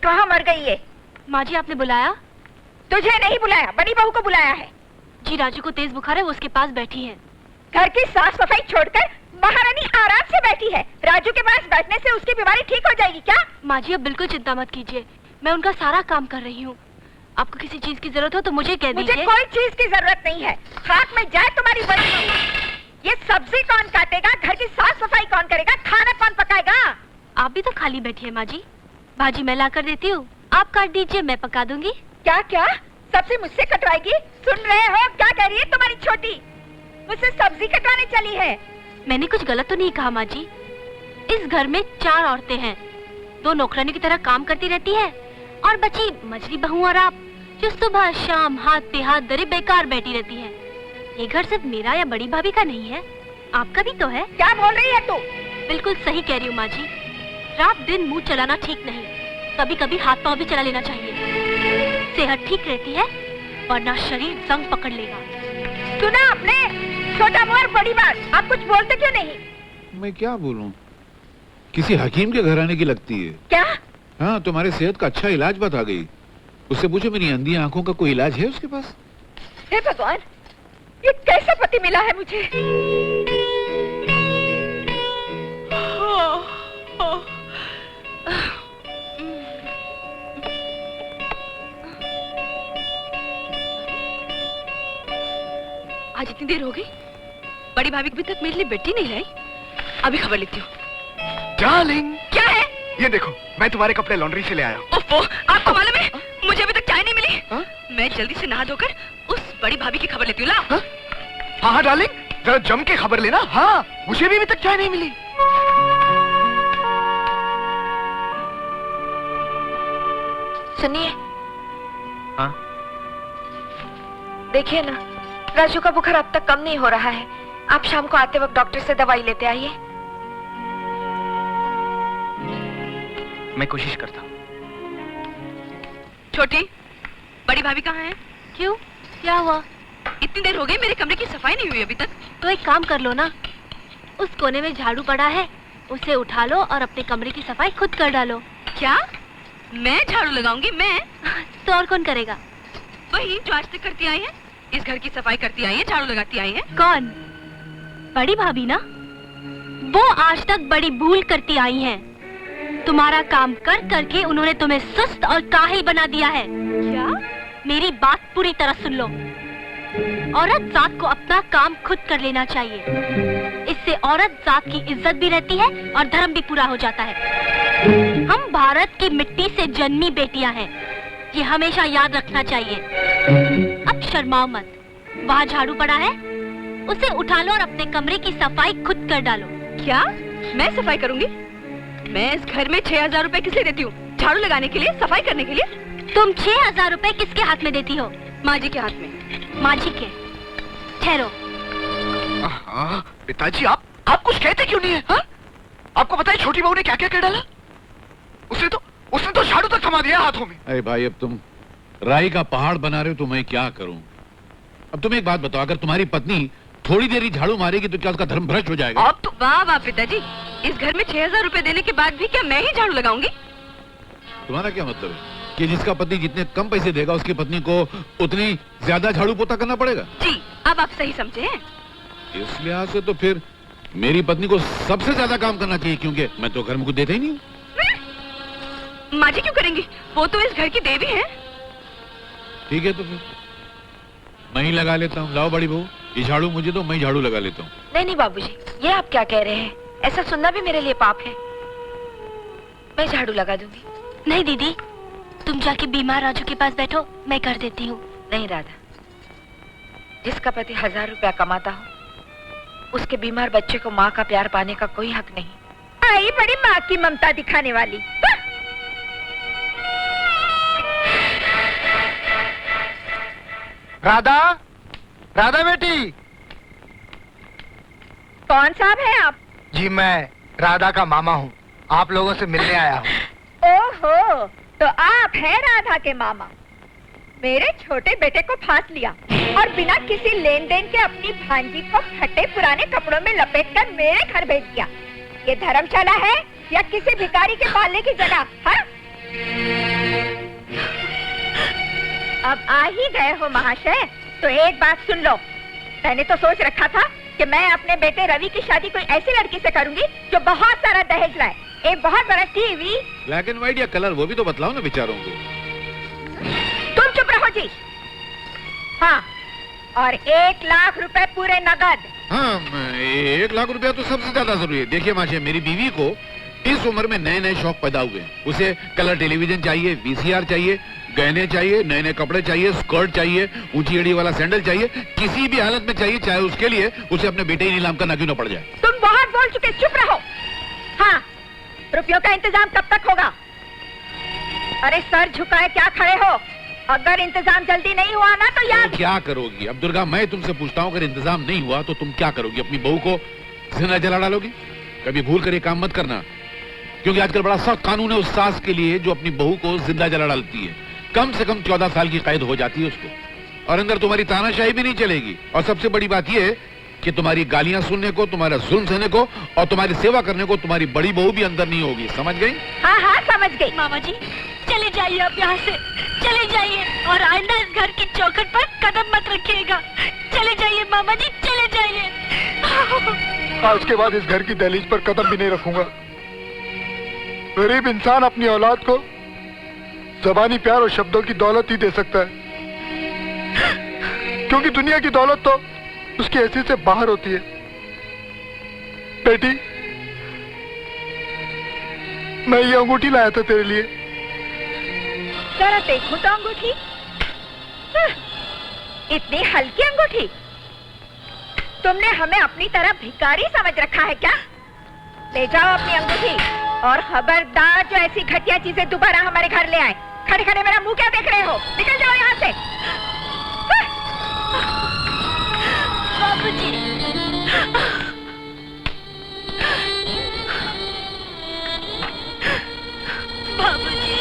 कहाँ मर गई है? माँ जी आपने बुलाया? तुझे नहीं बुलाया, बड़ी बहू को बुलाया है। जी राजू को तेज बुखार है, वो उसके पास बैठी है। घर की साफ सफाई छोड़कर महारानी आराम से बैठी है। राजू के पास बैठने से उसकी बीमारी ठीक हो जाएगी क्या? माँ जी आप बिल्कुल चिंता मत कीजिए, मैं उनका सारा काम कर रही हूँ। आपको किसी चीज की जरूरत हो तो मुझे कह दीजिए। मुझे कोई चीज की जरूरत नहीं है। हाथ में जाए तुम्हारी बड़ी बहू। ये सब्जी कौन काटेगा, घर की साफ सफाई कौन करेगा, खाना कौन पकाएगा? आप भी तो खाली बैठी है माँ जी। भाजी मैं ला कर देती हूँ, आप काट दीजिए, मैं पका दूंगी। क्या क्या सब्जी मुझसे कटवाएगी? सुन रहे हो क्या कह रही है तुम्हारी छोटी? मुझसे सब्जी कटवाने चली है। मैंने कुछ गलत तो नहीं कहा माँ जी। इस घर में 4 औरतें हैं, 2 नौकरानी की तरह काम करती रहती है और बची मछली बहू और आप, जो सुबह शाम हाथ पे हाथ धरे बेकार बैठी रहती है। ये घर सिर्फ मेरा या बड़ी भाभी का नहीं है, आपका भी तो है। क्या बोल रही है तू? बिल्कुल सही कह रही हूँ माँ जी। रात दिन मुंह चलाना ठीक नहीं, कभी कभी हाथ पाँव भी चला लेना चाहिए। सेहत ठीक रहती है, वरना शरीर जंग पकड़ लेगा। सुना आपने? छोटा मुंह और बड़ी बात। आप कुछ बोलते क्यों नहीं? मैं क्या बोलूं? किसी हकीम के घर आने की लगती है। क्या? हाँ, तुम्हारे सेहत का अच्छा इलाज बता गई। उससे पूछो मेरी अंधी आंखों का कोई इलाज है उसके पास? हे भगवान, ये कैसा पति मिला है मुझे? आज इतनी देर हो गई, बड़ी भाभी अभी तक मेरे लिए बेटी नहीं लाई। अभी खबर लेती हूँ। डार्लिंग, क्या है? ये देखो, मैं तुम्हारे कपड़े लॉन्ड्री से ले आया हूँ। ओफो, आपको मालूम है मुझे अभी तक चाय नहीं मिली। हा? मैं जल्दी से नहा धोकर उस बड़ी भाभी की खबर लेती हूँ। ला। हाँ हाँ डार्लिंग, जरा जम के खबर लेना। हाँ, मुझे भी अभी तक चाय नहीं मिली। सुनिए। हाँ? देखिए ना, राजू का बुखार अब तक कम नहीं हो रहा है। आप शाम को आते वक्त डॉक्टर से दवाई लेते आइए। मैं कोशिश करता हूँ। छोटी, बड़ी भाभी कहाँ है? क्यों, क्या हुआ? इतनी देर हो गई, मेरे कमरे की सफाई नहीं हुई अभी तक। तो एक काम कर लो ना, उस कोने में झाड़ू पड़ा है, उसे उठा लो और अपने कमरे की सफाई खुद कर डालो। क्या? मैं झाड़ू लगाऊंगी? मैं? तो और कौन करेगा? वही जो आज तक करती आई है, इस घर की सफाई करती आई है, झाड़ू लगाती आई है। कौन? बड़ी भाभी ना। वो आज तक बड़ी भूल करती आई हैं। तुम्हारा काम कर करके उन्होंने तुम्हें सुस्त और काहिल बना दिया है। क्या? मेरी बात पूरी तरह सुन लो। औरत जात को अपना काम खुद कर लेना चाहिए। इससे औरत जात की इज्जत भी रहती है और धर्म भी पूरा हो जाता है। हम भारत की मिट्टी से जन्मी बेटियां हैं, ये हमेशा याद रखना चाहिए। अब शर्माओ मत। वहाँ झाड़ू पड़ा है, उसे उठा लो और अपने कमरे की सफाई खुद कर डालो। क्या? मैं सफाई करूंगी? मैं इस घर में 6000 रुपए किस लिए देती हूँ? झाड़ू लगाने के लिए, सफाई करने के लिए? तुम 6000 रुपए किसके हाथ में देती हो? माँ जी के हाथ में। माँ जी के? ठहरो। पिताजी, आप कुछ कहते क्यों नहीं है? हा? आपको पता है छोटी बहू ने क्या क्या कर डाला? उसने तो झाड़ू तक थमा दिया हाथों में। अरे भाई, अब तुम राई का पहाड़ बना रहे हो तो मैं क्या करूं? अब तुम एक बात बताओ, अगर तुम्हारी पत्नी थोड़ी देर ही झाड़ू मारेगी तो क्या उसका धर्म भ्रष्ट हो जाएगा? आप तो वाह वाह पिताजी, इस घर में 6000 रुपए देने के बाद भी क्या मैं ही झाड़ू लगाऊंगी? तुम्हारा क्या मतलब है कि जिसका पति जितने कम पैसे देगा उसकी पत्नी को उतनी ज्यादा झाड़ू पोता करना पड़ेगा? जी, अब आप सही समझे हैं। इस लिहाज से तो फिर मेरी पत्नी को सबसे ज्यादा काम करना चाहिए, क्योंकि मैं तो घर में कुछ देता ही नहीं हूँ। माँ जी क्यों करेंगी? वो तो इस घर की देवी है। ठीक है, तो फिर मैं ही लगा लेता हूँ। लाओ बड़ी बहू, ये झाड़ू मुझे दो, मैं झाड़ू लगा लेता हूँ। नहीं नहीं बाबूजी, ये आप क्या कह रहे हैं? ऐसा सुनना भी मेरे लिए पाप है। मैं झाड़ू लगा दूंगी। नहीं दीदी, तुम जाके बीमार राजू के पास बैठो, मैं कर देती हूँ। नहीं राधा, जिसका पति 1000 रुपया कमाता हो, उसके बीमार बच्चे को माँ का प्यार पाने का कोई हक नहीं। आई बड़ी माँ की ममता दिखाने वाली। राधा, राधा बेटी। कौन साहब हैं आप? जी, मैं राधा का मामा हूँ, आप लोगों से मिलने आया हूँ। ओहो, तो आप हैं राधा के मामा। मेरे छोटे बेटे को फांस लिया और बिना किसी लेन देन के अपनी भांजी को फटे पुराने कपड़ों में लपेटकर मेरे घर भेज दिया। ये धर्मशाला है या किसी भिखारी के पालने की जगह? हाँ? अब आ ही गए हो महाशय, तो एक बात सुन लो। मैंने तो सोच रखा था कि मैं अपने बेटे रवि की शादी कोई ऐसी लड़की से करूंगी जो बहुत सारा दहेज लाए, एक बहुत बड़ा टीवी। ब्लैक एंड व्हाइट या कलर, वो भी तो बतलाओ ना बेचारों को। तुम चुप रहो जी। हाँ, और 1 लाख रुपए पूरे नगद। हाँ, 1 लाख रुपया तो सबसे ज्यादा जरूरी है। देखिए माशे, मेरी बीवी को इस उम्र में नए नए शौक पैदा हुए। उसे कलर टेलीविजन चाहिए, वीसीआर चाहिए, गहने चाहिए, नए नए कपड़े चाहिए, स्कर्ट चाहिए, ऊंची एड़ी वाला सैंडल चाहिए, किसी भी हालत में चाहिए, चाहे उसके लिए उसे अपने बेटे ही नीलाम करना क्यों न पड़ जाए। तुम बहुत बोल चुके, चुप रहो। हाँ, रुपयों का इंतजाम कब तक होगा? अरे सर झुकाए क्या खड़े हो? अगर इंतजाम जल्दी नहीं हुआ ना तो याद। तो क्या करोगी? अब दुर्गा, मैं तुमसे पूछता हूँ, अगर इंतजाम नहीं हुआ तो तुम क्या करोगी? अपनी बहू को जिंदा जला डालोगी? कभी भूल कर ये काम मत करना, क्योंकि आजकल बड़ा सख्त कानून है उस सास के लिए जो अपनी बहू को जिंदा जला डालती है। कम से कम 14 साल की कैद हो जाती है उसको, और अंदर तुम्हारी तानाशाही भी नहीं चलेगी। और सबसे बड़ी बात यह है कि तुम्हारी गालियां सुनने को, तुम्हारा जुल्म सहने को और तुम्हारी सेवा करने को तुम्हारी बड़ी बहू भी अंदर नहीं होगी। समझ गई? हाँ हाँ समझ गई। मामा जी चले जाइए, अब यहाँ से चले जाइए, और आइंदा इस घर की चौखट पर कदम मत रखिएगा। चले जाइए मामा जी, चले जाइए। आज के बाद इस घर की दहलीज पर कदम भी नहीं रखूंगा। गरीब इंसान अपनी औलाद को ज़बानी प्यार और शब्दों की दौलत ही दे सकता है, क्योंकि दुनिया की दौलत तो उसकी हैसियत से बाहर होती है। बेटी, मैं ये अंगूठी लाया था तेरे लिए। जरा देखो तो अंगूठी। इतनी हल्की अंगूठी। तुमने हमें अपनी तरह भिखारी समझ रखा है क्या? ले जाओ अपनी अंगूठी, और खबरदार जो ऐसी घटिया चीजें दोबारा हमारे घर ले आए। खड़े खड़े मेरा मुंह क्या देख रहे हो? निकल जाओ यहाँ से। बाबूजी, बाबूजी,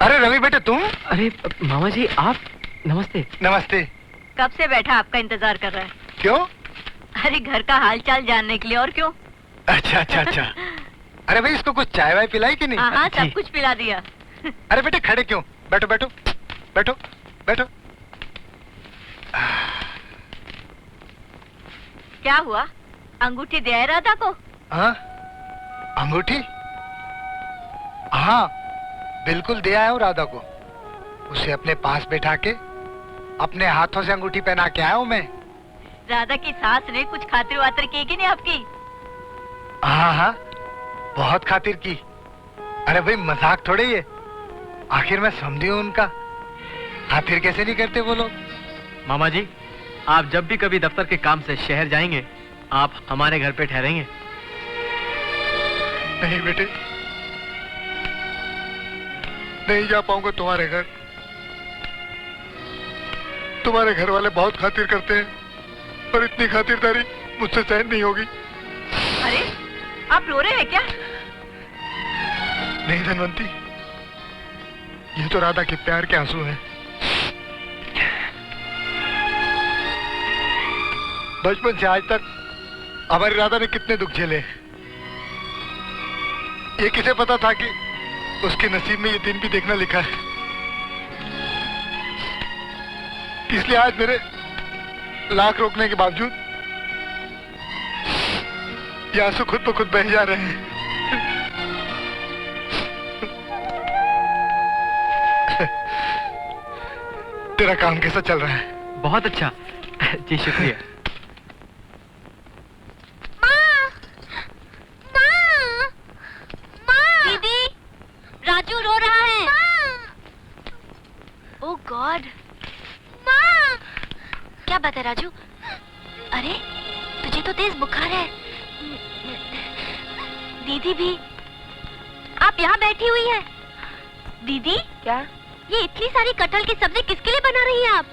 अरे रवि बेटे तुम? अरे मामा जी आप, नमस्ते। नमस्ते। कब से बैठा आपका इंतजार कर रहा है। क्यों? अरे घर का हाल चाल जानने के लिए, और क्यों। अच्छा अच्छा अच्छा। अरे भाई इसको कुछ चाय वाय पिलाई कि नहीं? हाँ जी। सब कुछ पिला दिया। अरे बेटे खड़े क्यों? बैठो बैठो बैठो बैठो। क्या हुआ, अंगूठी दे आए राधा को? हाँ, अंगूठी? हाँ बिल्कुल दे आया हूँ राधा को। उसे अपने पास बैठा के अपने हाथों से अंगूठी पहना के आया हूँ मैं। राधा की सास ने कुछ खातिर वातिर की कि नहीं आपकी? हाँ हाँ बहुत खातिर की। अरे भाई मजाक थोड़े ये, आखिर मैं समझी हूँ उनका। खातिर कैसे नहीं करते वो लोग। मामा जी आप जब भी कभी दफ्तर के काम से शहर जाएंगे आप हमारे घर पे ठहरेंगे। नहीं बेटे, नहीं जा पाऊंगा तुम्हारे घर। तुम्हारे घर वाले बहुत खातिर करते हैं, पर इतनी खातिरदारी मुझसे सहन नहीं होगी। अरे आप रो रहे हैं क्या? नहीं धनवंती, ये तो राधा के प्यार के आंसू हैं। बचपन से आज तक हमारी राधा ने कितने दुख झेले। ये किसे पता था कि उसके नसीब में ये दिन भी देखना लिखा है। इसलिए आज मेरे लाख रोकने के बावजूद ये आंसू खुद ब खुद बह जा रहे हैं। तेरा काम कैसा चल रहा है? बहुत अच्छा जी, शुक्रिया। दीदी राजू रो रहा है। ओह गॉड, क्या बात है राजू? अरे तुझे तो तेज बुखार है। दीदी भी, आप यहाँ बैठी हुई है। दीदी क्या? ये इतनी सारी कटहल की सब्जी किसके लिए बना रही हैं आप?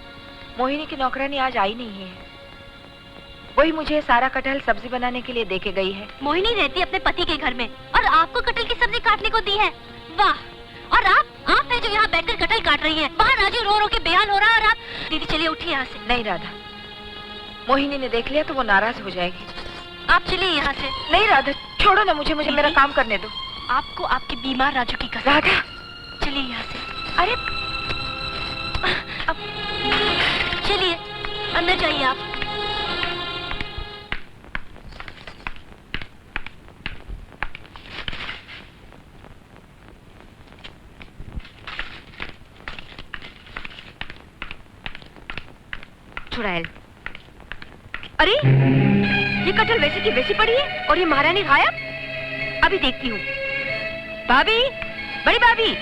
मोहिनी की नौकरानी आज आई नहीं है। वही मुझे सारा कटहल सब्जी बनाने के लिए दे के गई है। मोहिनी रहती अपने पति के घर में और आपको कटहल की सब्जी काटने को दी है। वाह। और आप है जो यहाँ बैठकर कटहल काट रही हैं। बाहर राजू रो रो के बेहाल हो रहा है और आप। दीदी चलिए उठिए यहाँ से। नहीं राधा, मोहिनी ने देख लिया तो वो नाराज हो जाएगी। आप चलिए यहाँ से। नहीं राधा, छोड़ो ना मुझे, मुझे मेरा काम करने दो। आपको आपके बीमार राजू की कसम। राधा चलिए यहाँ से। अरे चलिए अंदर जाइए आप। चुड़ैल, अरे ये कटहल वैसे की वैसी पड़ी है और ये महारानी गायब। अभी देखती हूँ। भाभी, बड़ी भाभी,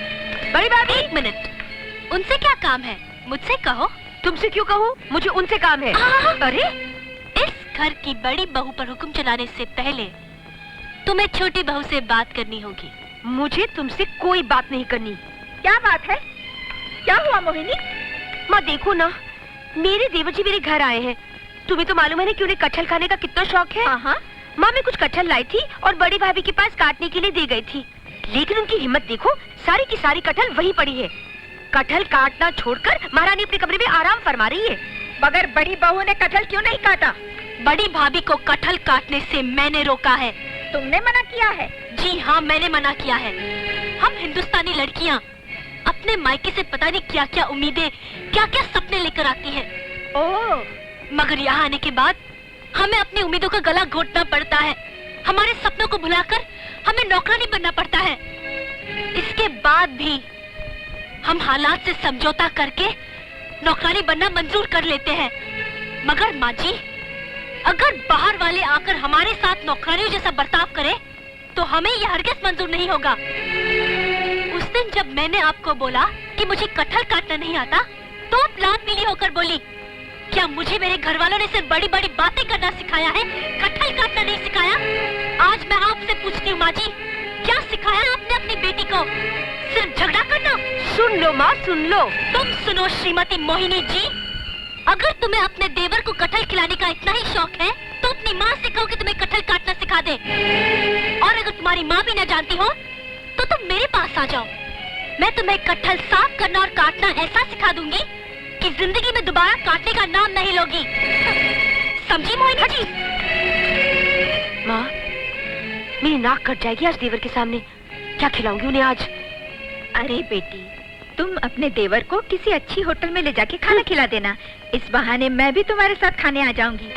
बड़ी भाभी। एक मिनट, उनसे क्या काम है? मुझसे कहो। तुमसे क्यों कहूँ? मुझे उनसे काम है। अरे इस घर की बड़ी बहू पर हुक्म चलाने से पहले तुम्हें छोटी बहू से बात करनी होगी। मुझे तुमसे कोई बात नहीं करनी। क्या बात है? क्या हुआ मोहिनी? माँ देखो ना, मेरे देवर जी मेरे घर आए हैं। तुम्हें तो मालूम है ना कि उन्हें कटहल खाने का कितना शौक है। हाँ। माँ मैं कुछ कटहल लाई थी और बड़ी भाभी के पास काटने के लिए दे गई थी, लेकिन उनकी हिम्मत देखो, सारी की सारी कटहल वहीं पड़ी है। कटहल काटना छोड़कर महारानी अपने कमरे में आराम फरमा रही है। मगर बड़ी बहू ने कटहल क्यों नहीं काटा? बड़ी भाभी को कटहल काटने से मैंने रोका है। तुमने मना किया है? जी हाँ, मैंने मना किया है। हम हिंदुस्तानी लड़कियाँ अपने मायके से पता नहीं क्या क्या उम्मीदें, क्या क्या सपने लेकर आती हैं। ओह, मगर यहाँ आने के बाद हमें अपनी उम्मीदों का गला घोटना पड़ता है। हमारे सपनों को भुलाकर हमें नौकरानी बनना पड़ता है। इसके बाद भी हम हालात से समझौता करके नौकरानी बनना मंजूर कर लेते हैं। मगर माँ जी, अगर बाहर वाले आकर हमारे साथ नौकरानियों जैसा बर्ताव करे तो हमें यह हरगिज़ मंजूर नहीं होगा। उस दिन जब मैंने आपको बोला कि मुझे कटहल काटना नहीं आता, तो आप लाल पीली होकर बोली, क्या मुझे मेरे घर वालों ने सिर्फ बड़ी बड़ी बातें करना सिखाया है, कटहल काटना नहीं सिखाया? आज मैं आपसे पूछती हूँ माँ जी, क्या सिखाया आपने अपनी बेटी को? सिर्फ झगड़ा करना? सुन लो माँ, सुन लो। तुम सुनो श्रीमती मोहिनी जी, अगर तुम्हें अपने देवर को कटहल खिलाने का इतना ही शौक है तो अपनी माँ से कहो कि तुम्हें कटहल काटना सिखा दे। और अगर तुम्हारी माँ भी न जानती हो तो तुम मेरे पास आ जाओ। मैं तुम्हें कटहल साफ करना और काटना ऐसा सिखा दूंगी कि जिंदगी में दोबारा काटने का नाम नहीं लोगी। समझी मोहिनी जी? माँ, मेरी नाक कट जाएगी आज देवर के सामने। क्या खिलाऊंगी उन्हें आज? अरे बेटी, तुम अपने देवर को किसी अच्छी होटल में ले जाके खाना खिला देना। इस बहाने मैं भी तुम्हारे साथ खाने आ जाऊंगी।